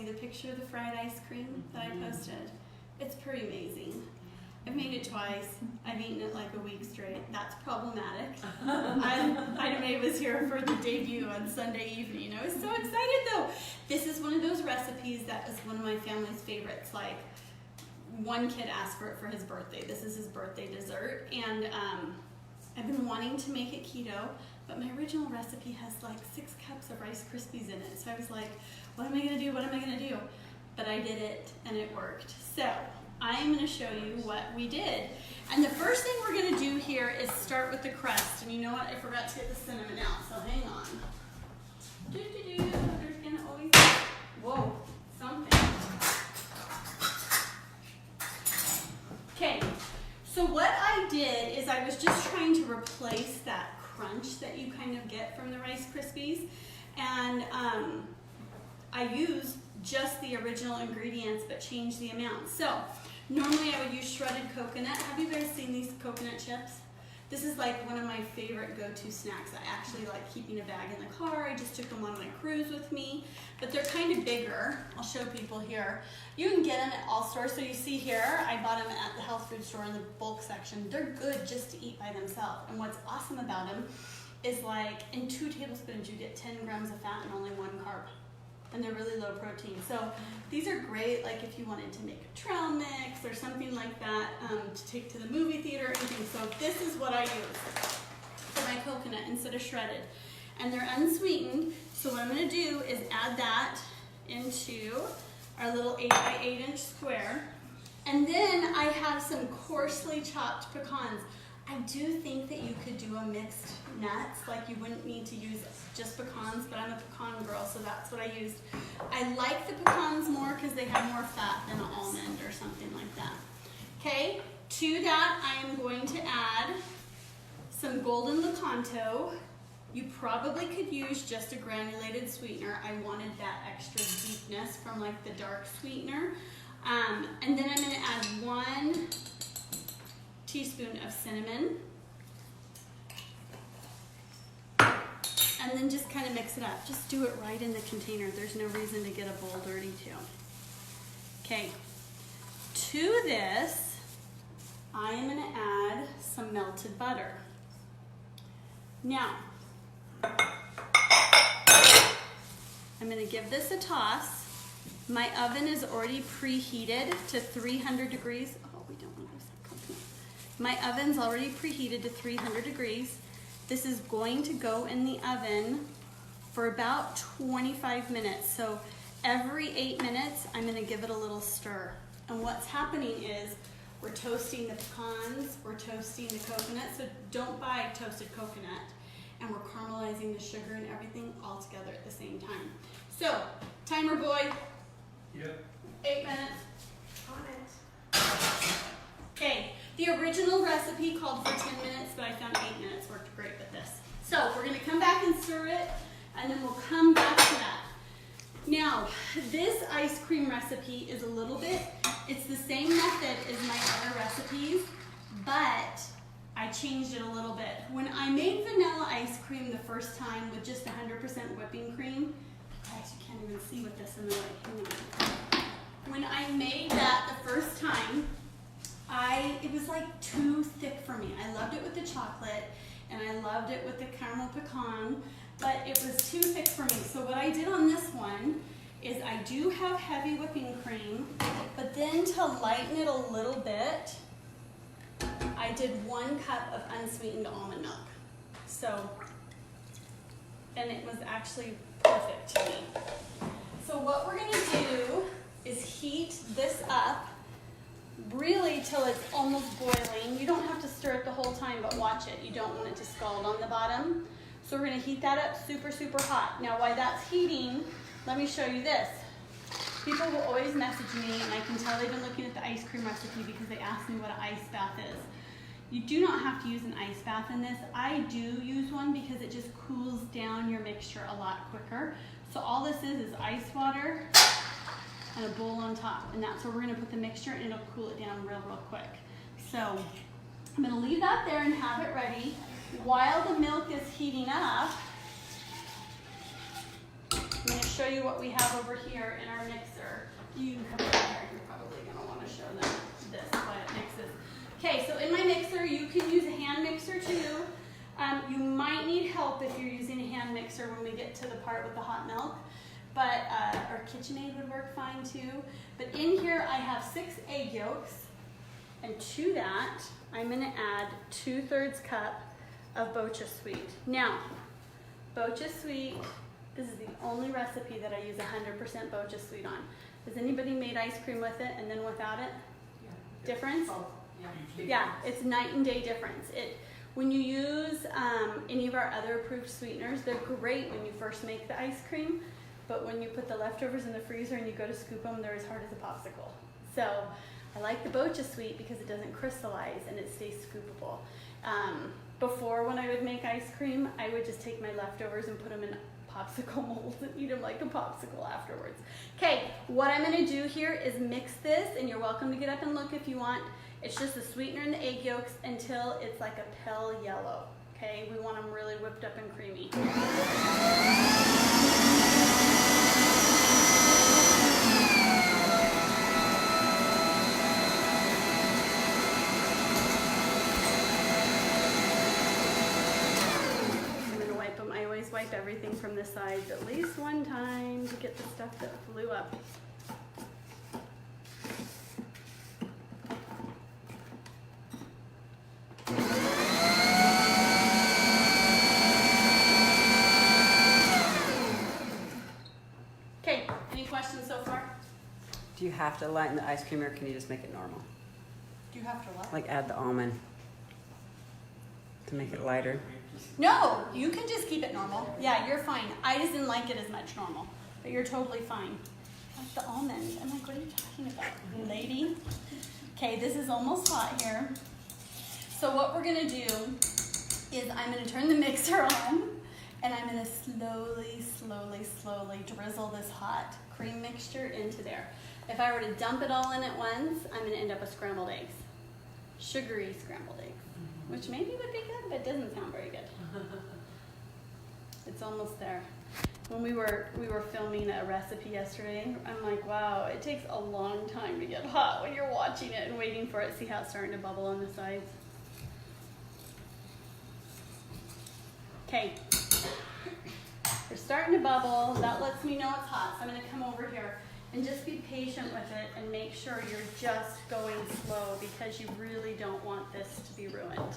the picture of the fried ice cream that I posted? It's pretty amazing. I've made it twice. I've eaten it like a week straight. That's problematic. Ida Mae was here for the debut on Sunday evening. I was so excited though. This is one of those recipes that is one of my family's favorites. Like, one kid asked for it for his birthday. This is his birthday dessert. And I've been wanting to make it keto, but my original recipe has like 6 cups of Rice Krispies in it. So I was like, what am I gonna do? What am I gonna do? But I did it and it worked. So I am going to show you what we did. And the first thing we're going to do here is start with the crust. And you know what? I forgot to get the cinnamon out, so hang on. There's going to always be, whoa, something. Okay, so what I did is I was just trying to replace that crunch that you kind of get from the Rice Krispies. And I used just the original ingredients but changed the amount. So normally I would use shredded coconut. Have you guys seen these coconut chips? This is like one of my favorite go-to snacks. I actually like keeping a bag in the car. I just took them on my cruise with me, but they're kind of bigger. I'll show people here. You can get them at all stores. So you see here, I bought them at the health food store in the bulk section. They're good just to eat by themselves. And what's awesome about them is like in 2 tablespoons, you get 10 grams of fat and only 1 carb. And they're really low protein. So these are great, like if you wanted to make a trail mix or something like that to take to the movie theater or anything. So this is what I use for my coconut instead of shredded. And they're unsweetened. So what I'm gonna do is add that into our little 8 by 8 inch square. And then I have some coarsely chopped pecans. I do think that you could do a mixed nuts, like you wouldn't need to use just pecans, but I'm a pecan girl, so that's what I used. I like the pecans more because they have more fat than an almond or something like that. Okay, to that I am going to add some golden Lakanto. You probably could use just a granulated sweetener. I wanted that extra deepness from like the dark sweetener. And then I'm gonna add 1 teaspoon of cinnamon. And then just kind of mix it up. Just do it right in the container. There's no reason to get a bowl dirty too. Okay, to this, I am gonna add some melted butter. Now, I'm gonna give this a toss. My oven is already preheated to 300 degrees. Oh, we don't want to lose that coconut. My oven's already preheated to 300 degrees. This is going to go in the oven for about 25 minutes. So every 8 minutes, I'm gonna give it a little stir. And what's happening is we're toasting the pecans, we're toasting the coconut. So don't buy toasted coconut. And we're caramelizing the sugar and everything all together at the same time. So, timer boy. Yep. 8 minutes. On it. Okay, the original recipe called for 10 minutes, but I found 8 minutes worked great with this. So we're gonna come back and stir it, and then we'll come back to that. Now, this ice cream recipe is a little bit, it's the same method as my other recipes, but I changed it a little bit. When I made vanilla ice cream the first time with just 100% whipping cream, guys, you can't even see with this in the light. When I made that the first time, it was like too thick for me. I loved it with the chocolate and I loved it with the caramel pecan, but it was too thick for me. So what I did on this one is I do have heavy whipping cream, but then to lighten it a little bit, I did 1 cup of unsweetened almond milk. So, and it was actually perfect to me. So what we're gonna do is heat this up really till it's almost boiling. You don't have to stir it the whole time, but watch it. You don't want it to scald on the bottom. So we're gonna heat that up super, super hot. Now while that's heating, let me show you this. People will always message me, and I can tell they've been looking at the ice cream recipe because they asked me what an ice bath is. You do not have to use an ice bath in this. I do use one because it just cools down your mixture a lot quicker. So all this is ice water and a bowl on top, and that's where we're gonna put the mixture, and it'll cool it down real, real quick. So I'm gonna leave that there and have it ready. While the milk is heating up, I'm gonna show you what we have over here in our mixer. You can come over here. You're probably going to want to show them this, what it mixes. Okay, so in my mixer, you can use a hand mixer too. You might need help if you're using a hand mixer when we get to the part with the hot milk. But, or KitchenAid would work fine too. But in here, I have 6 egg yolks. And to that, I'm going to add 2/3 cup of bocha sweet. Now, bocha sweet, this is the only recipe that I use 100% bocha sweet on. Has anybody made ice cream with it and then without it? Yeah. Difference? Oh, yeah, it's night and day difference. When you use any of our other approved sweeteners, they're great when you first make the ice cream, but when you put the leftovers in the freezer and you go to scoop them, they're as hard as a popsicle. So I like the bocha sweet because it doesn't crystallize and it stays scoopable. Before, when I would make ice cream, I would just take my leftovers and put them in popsicle molds and eat them like a popsicle afterwards. Okay, what I'm going to do here is mix this, and you're welcome to get up and look if you want. It's just the sweetener and the egg yolks until it's like a pale yellow. Okay, we want them really whipped up and creamy. Wipe everything from the sides at least one time to get the stuff that flew up. Okay, any questions so far? Do you have to lighten the ice cream, or can you just make it normal? Do you have to what? Like add the almond to make it lighter? No, you can just keep it normal. Yeah, you're fine. I just didn't like it as much normal, but you're totally fine. Like the almonds. I'm like, what are you talking about, lady? Okay, this is almost hot here. So what we're gonna do is I'm gonna turn the mixer on, and I'm gonna slowly drizzle this hot cream mixture into there. If I were to dump it all in at once, I'm gonna end up with scrambled eggs. Sugary scrambled eggs. Which maybe would be good, but it doesn't sound very good. It's almost there. When we were filming a recipe yesterday, I'm like, wow, it takes a long time to get hot when you're watching it and waiting for it. See how it's starting to bubble on the sides? Okay. They're starting to bubble. That lets me know it's hot. So I'm going to come over here and just be patient with it and make sure you're just going slow, because you really don't want this to be ruined.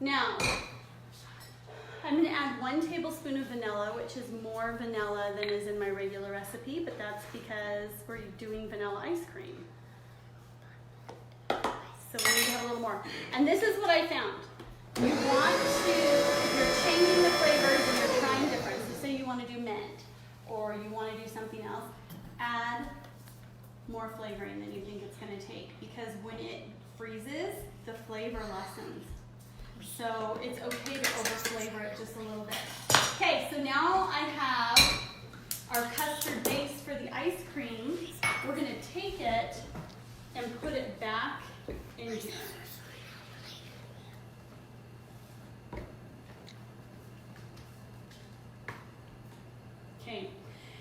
Now, I'm going to add 1 tablespoon of vanilla, which is more vanilla than is in my regular recipe, but that's because we're doing vanilla ice cream. So we need to have a little more. And this is what I found. You want to, if you're changing the flavors and you're trying different, so say you want to do mint or you want to do something else, add more flavoring than you think it's going to take, because when it freezes, the flavor lessens. So it's okay to over-flavor it just a little bit. Okay, so now I have our custard base for the ice cream. We're going to take it and put it back in here. Okay,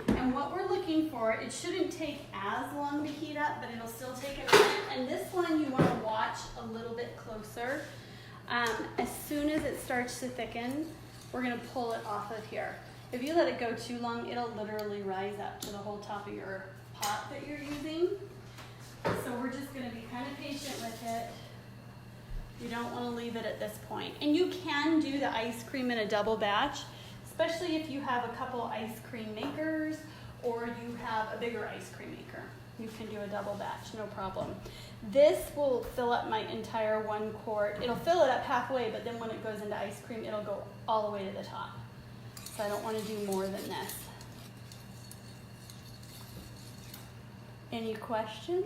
and what we're looking for, it shouldn't take as long to heat up, but it'll still take a minute. And this one you want to watch a little bit closer. As soon as it starts to thicken, we're going to pull it off of here. If you let it go too long, it'll literally rise up to the whole top of your pot that you're using. So we're just going to be kind of patient with it. You don't want to leave it at this point. And you can do the ice cream in a double batch, especially if you have a couple ice cream makers or you have a bigger ice cream maker. You can do a double batch, no problem. This will fill up my entire 1 quart. It'll fill it up halfway, but then when it goes into ice cream, it'll go all the way to the top. So I don't want to do more than this. Any questions?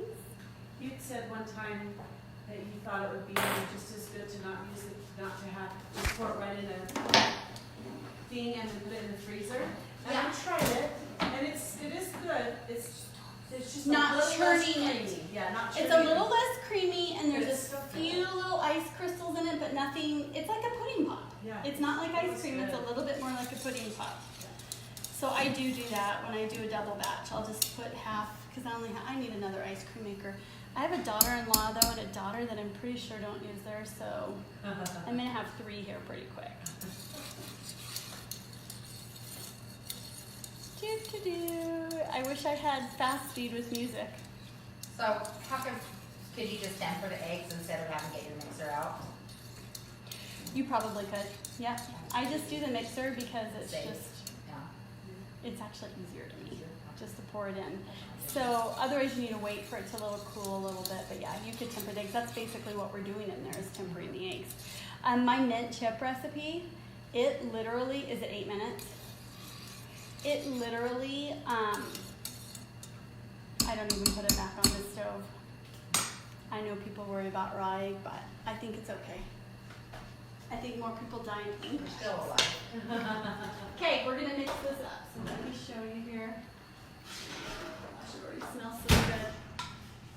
You'd said one time that you thought it would be just as good to not use it, not to have just pour it right in a thing and then put it in the freezer. And Yeah. I tried it, and it is good. It's just Not a little churning less it. creamy. Yeah, not churning. It's a little less creamy, and there's It's a so good. few little ice crystals in it, but nothing. It's like a pudding pop. Yeah. It's not like ice It's cream. It's a good. little bit more like a pudding pop. So I do that when I do a double batch. I'll just put half because I need another ice cream maker. I have a daughter-in-law though, and a daughter that I'm pretty sure don't use theirs, so I'm gonna have 3 here pretty quick. I wish I had fast speed with music. So how come, could you just temper the eggs instead of having to get your mixer out? You probably could. Yeah. I just do the mixer because it's Safe. just, Yeah. it's actually easier to me just to pour it in. So otherwise you need to wait for it to cool a little bit. But yeah, you could temper the eggs. That's basically what we're doing in there is tempering the eggs. My mint chip recipe, it literally is at 8 minutes. It literally, I don't even put it back on the stove. I know people worry about rye, but I think it's okay. I think more people die in We're English. still alive. Okay, we're gonna mix this up. So let me show you here. Gosh, it already smells so good.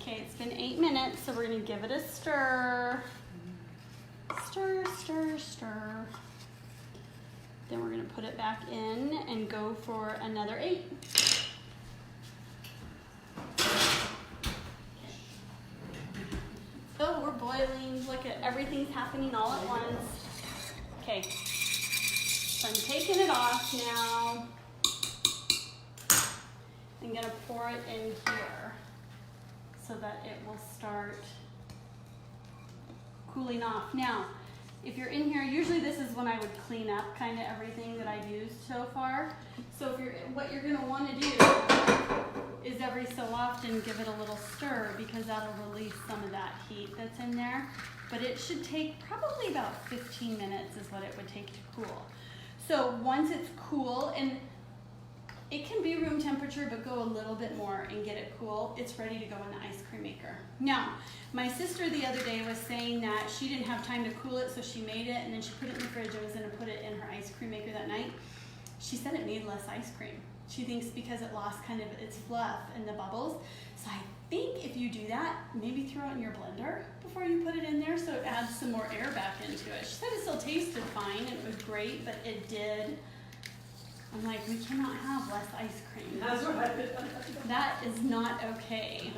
Okay, it's been 8 minutes, so we're gonna give it a stir. Stir, stir, stir. Then we're gonna put it back in and go for another 8. Oh, we're boiling. Look at everything's happening all at once. Okay, so I'm taking it off now. I'm gonna pour it in here so that it will start cooling off. Now, if you're in here, usually this is when I would clean up kind of everything that I've used so far. So what you're gonna wanna do is every so often give it a little stir because that'll release some of that heat that's in there. But it should take probably about 15 minutes is what it would take to cool. So once it's cool, and it can be room temperature, but go a little bit more and get it cool, it's ready to go in the ice cream maker. Now, my sister the other day was saying that she didn't have time to cool it, so she made it and then she put it in the fridge and was gonna put it in her ice cream maker that night. She said it made less ice cream. She thinks because it lost kind of its fluff and the bubbles. So I think if you do that, maybe throw it in your blender before you put it in there so it adds some more air back into it. She said it still tasted fine and it was great, but it did. I'm like, we cannot have less ice cream. That's right. That is not okay.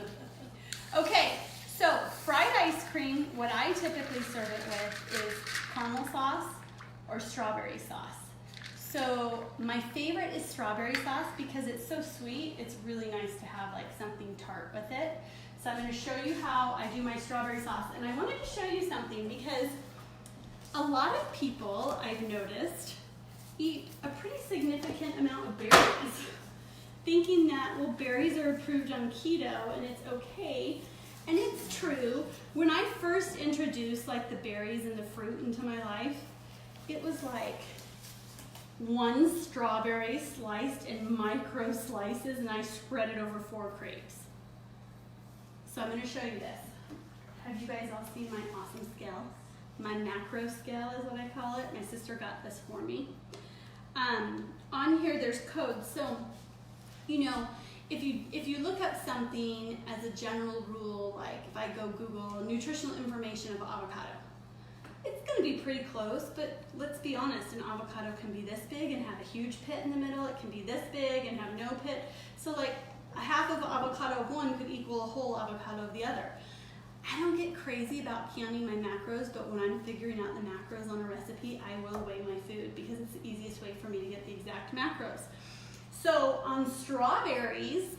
Okay, so fried ice cream, what I typically serve it with is caramel sauce or strawberry sauce. So my favorite is strawberry sauce because it's so sweet. It's really nice to have like something tart with it. So I'm going to show you how I do my strawberry sauce. And I wanted to show you something because a lot of people, I've noticed, eat a pretty significant amount of berries, thinking that, well, berries are approved on keto and it's okay. And it's true. When I first introduced like the berries and the fruit into my life, it was like 1 strawberry sliced in micro slices and I spread it over 4 crepes. So I'm going to show you this. Have you guys all seen my awesome scale? My macro scale is what I call it. My sister got this for me. On here there's codes. So, you know, if you look up something as a general rule, like if I go Google nutritional information of avocado, it's going to be pretty close, but let's be honest, an avocado can be this big and have a huge pit in the middle. It can be this big and have no pit. So like a half of avocado of one could equal a whole avocado of the other. I don't get crazy about counting my macros, but when I'm figuring out the macros on a recipe, I will weigh my food because it's the easiest way for me to get the exact macros. So on strawberries,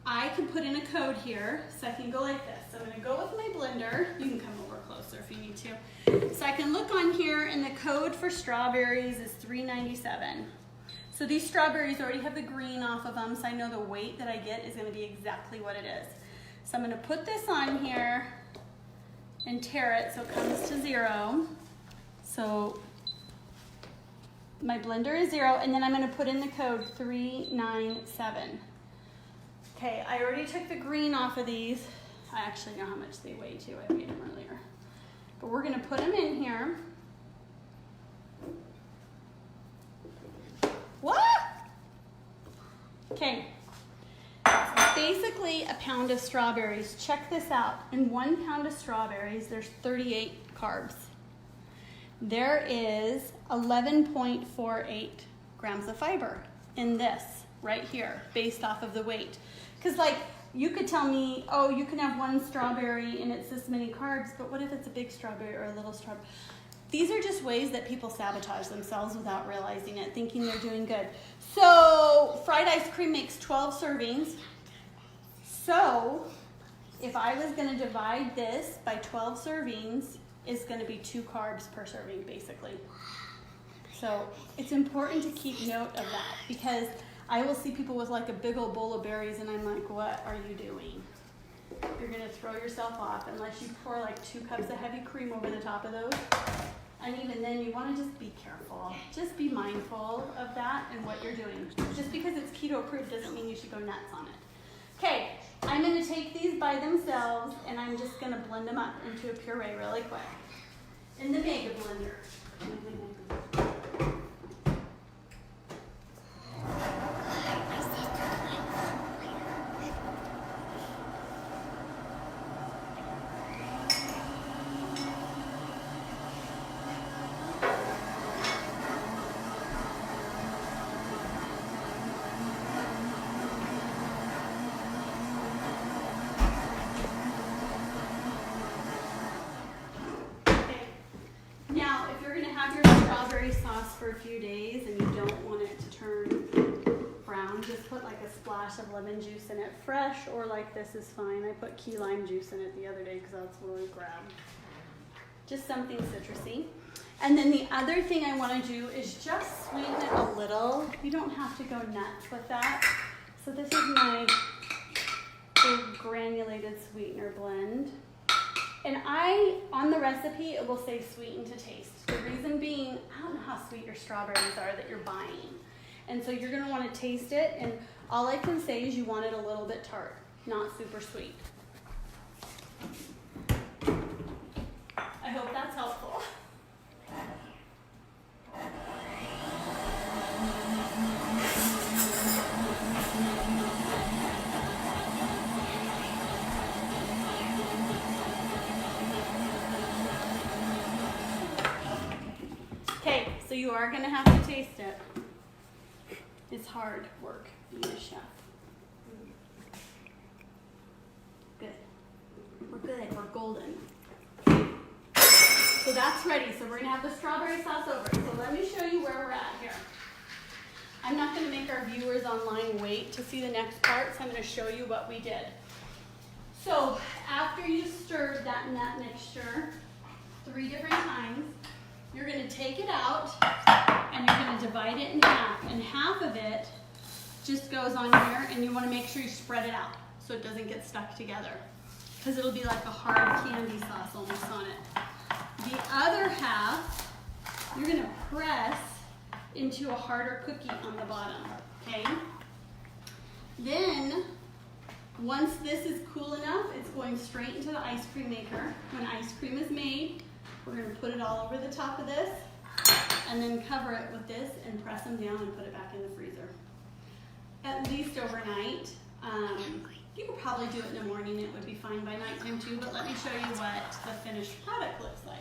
I can put in a code here, so I can go like this. So I'm going to go with my blender. You can come over closer if you need to. So I can look on here, and the code for strawberries is $3.97. So these strawberries already have the green off of them, so I know the weight that I get is gonna be exactly what it is. So I'm gonna put this on here and tare it so it comes to 0. So my blender is 0, and then I'm gonna put in the code 397. Okay, I already took the green off of these. I actually know how much they weigh too, I weighed them earlier. But we're gonna put them in here. What? Okay, basically a pound of strawberries. Check this out. In 1 pound of strawberries, there's 38 carbs. There is 11.48 grams of fiber in this right here, based off of the weight. Because like, you could tell me, oh, you can have 1 strawberry and it's this many carbs, but what if it's a big strawberry or a little strawberry? These are just ways that people sabotage themselves without realizing it, thinking they're doing good. So fried ice cream makes 12 servings. So if I was gonna divide this by 12 servings, it's gonna be 2 carbs per serving, basically. So it's important to keep note of that, because I will see people with like a big old bowl of berries and I'm like, what are you doing? You're gonna throw yourself off unless you pour like 2 cups of heavy cream over the top of those. And even then, you want to just be careful. Just be mindful of that and what you're doing. Just because it's keto approved doesn't mean you should go nuts on it. Okay, I'm going to take these by themselves and I'm just going to blend them up into a puree really quick in the mega blender. For a few days and you don't want it to turn brown, just put like a splash of lemon juice in it, fresh or like this is fine. I put key lime juice in it the other day because that's what I grabbed. Just something citrusy. And then the other thing I want to do is just sweeten it a little. You don't have to go nuts with that. So this is my big granulated sweetener blend. And on the recipe, it will say sweeten to taste. The reason being, I don't know how sweet your strawberries are that you're buying. And so you're gonna wanna taste it, and all I can say is you want it a little bit tart, not super sweet. I hope that's helpful. So you are going to have to taste it. It's hard work being a chef. Good. We're good. We're golden. So that's ready. So we're going to have the strawberry sauce over it. So let me show you where we're at here. I'm not going to make our viewers online wait to see the next part, so I'm going to show you what we did. So after you stirred that nut mixture 3 different times, you're going to take it out and you're going to divide it in half. And half of it just goes on here, and you want to make sure you spread it out so it doesn't get stuck together, because it'll be like a hard candy sauce almost on it. The other half, you're going to press into a harder cookie on the bottom, okay? Then, once this is cool enough, it's going straight into the ice cream maker. When ice cream is made, we're going to put it all over the top of this and then cover it with this and press them down and put it back in the freezer. At least overnight. You could probably do it in the morning, it would be fine by nighttime too, but let me show you what the finished product looks like.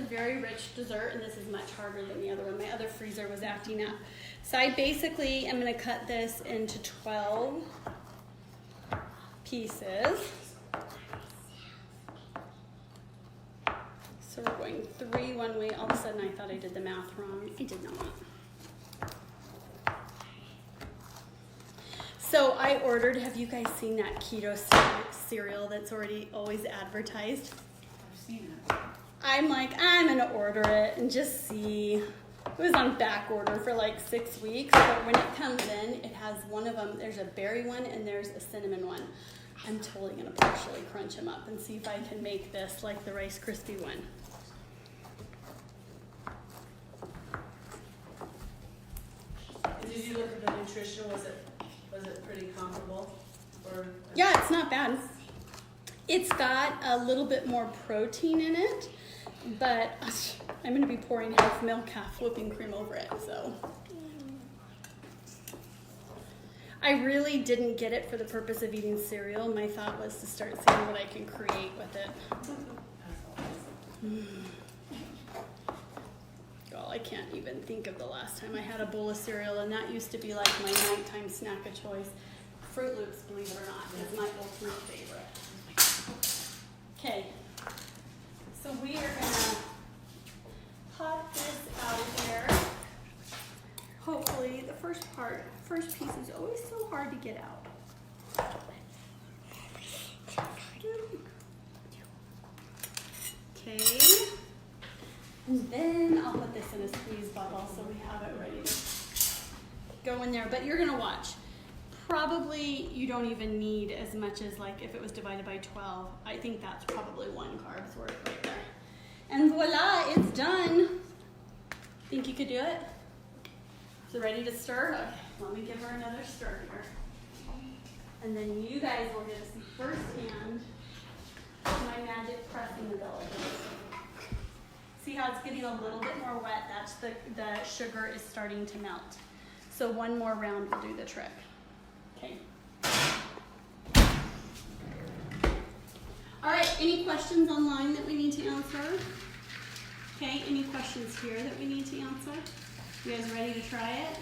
Very rich dessert, and this is much harder than the other one. My other freezer was acting up. So I basically am going to cut this into 12 pieces. So we're going 3 one way. All of a sudden I thought I did the math wrong. I did not. So I ordered, have you guys seen that keto cereal that's already always advertised? I've seen it. I'm like, I'm gonna order it and just see. It was on back order for like 6 weeks, but when it comes in, it has one of them. There's a berry one and there's a cinnamon one. I'm totally gonna partially crunch them up and see if I can make this like the Rice Krispie one. Did you look at the nutrition? Was it pretty comparable? Or Yeah, it's not bad. It's got a little bit more protein in it, but I'm gonna be pouring half milk, half whipping cream over it, so. I really didn't get it for the purpose of eating cereal. My thought was to start seeing what I can create with it. Well, I can't even think of the last time I had a bowl of cereal, and that used to be like my nighttime snack of choice. Fruit Loops, believe it or not, is my ultimate favorite. Okay, so we are gonna pop this out of here. Hopefully, the first piece is always so hard to get out. Okay, and then I'll put this in a squeeze bottle so we have it ready to go in there. But you're gonna watch. Probably you don't even need as much as like if it was divided by 12. I think that's probably 1 carb's worth right there. And voila, it's done. Think you could do it? Is it ready to stir? Okay, let me give her another stir here. And then you guys will get to see firsthand my magic pressing ability. See how it's getting a little bit more wet? That's the sugar is starting to melt. So 1 more round will do the trick. Okay. All right, any questions online that we need to answer? Okay, any questions here that we need to answer? You guys ready to try it?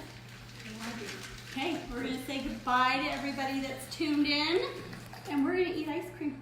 Okay, we're gonna say goodbye to everybody that's tuned in, and we're gonna eat ice cream.